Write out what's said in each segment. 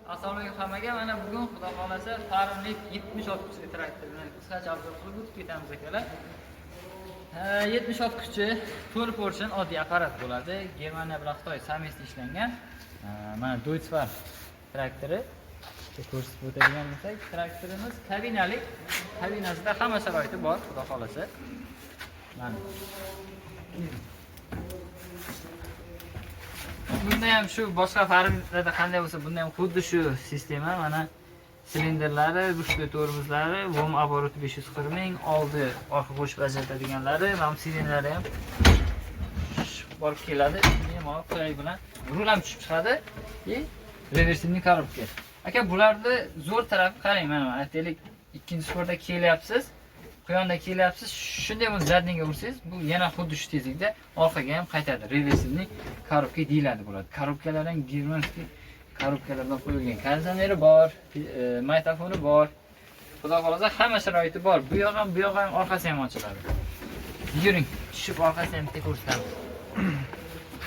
Assalomu alaykum hammaga. Mana bugun xudo xolasa Farmlik 76 kuchli traktor bilan qisqacha obzor qilib o'tib ketamiz akalar. 76 kuchli 4 portion oddiy apparat bo'ladi. Germaniya bilan Xitoy samesli ishlangan. Mana Deutschfar traktori. Ko'rsatib o'tadigan bo'lsak, traktorimiz kabinalik. Kabinasida hamma sharoiti bor, xudo xolasa. Mana. Bunda ham shu boshqa farmlarda qanday bo'lsa, bunda ham xuddi shu sistema. Mana silindrlari, bushli tormozlari, vom обороты 540 ming, oldi orqa qo'shib ajratadiganlari, mana silindrlari ham borib keladi. Bemalol qo'y bilan rul ham tushib chiqadi. Reversivniy korobka. Aka, bularni zo'r tarafi qarang, mana aytaylik, ikkinchi sportda kelyapsiz. Quyonda kelyapsiz, shunday bo'lsa zadniga ursangiz, bu yana xuddi shu tezlikda orqaga ham qaytadi. Reversivniy korobka deyiladi bular. Korobkalar ham germanskiy korobkalardan qo'yilgan. Konditsioneri bor, magnitofoni bor. Xudo xolasa hamma sharoiti bor. Bu yoq ham orqasi ham ochiladi. Yuring, tushib orqasini ham bitta ko'rsatamiz.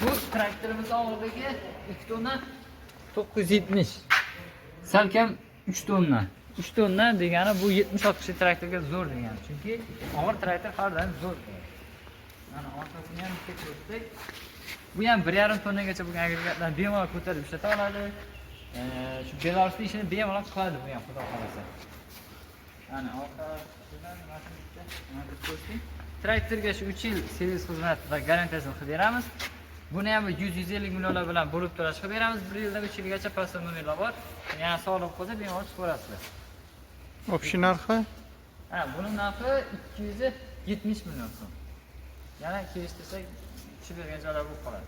Bu traktorimiz og'irligi 2 tonna 970. Salkam 3 tonna. 3 tonna degani bu 76 kishi traktorga zo'r degani. Chunki og'ir traktor har doim zo'r. Mana orqasini ham bitta ko'rsak, bu ham 1,5 tonnagacha bo'lgan agregatlarni bemalol ko'tarib ishlata oladi. Shu Belarusda ishini bemalol qiladi bu ham, xudo xolasa. Mana orqasidan mana ko'rsang, traktorga shu 3 yil servis xizmat va garantiyasini qilib beramiz. Buni ham 100-150 millionlar bilan bo'lib to'lash qilib beramiz. 1 yildan 3 yilgacha pasta nomerlar bor. Yana sog'liq bo'lsa bemalol chiqarasizlar. Общий narxi? Buning narxi 270 million so'm. Yana kelishtirsak tushib bergan joylar bo'lib qoladi.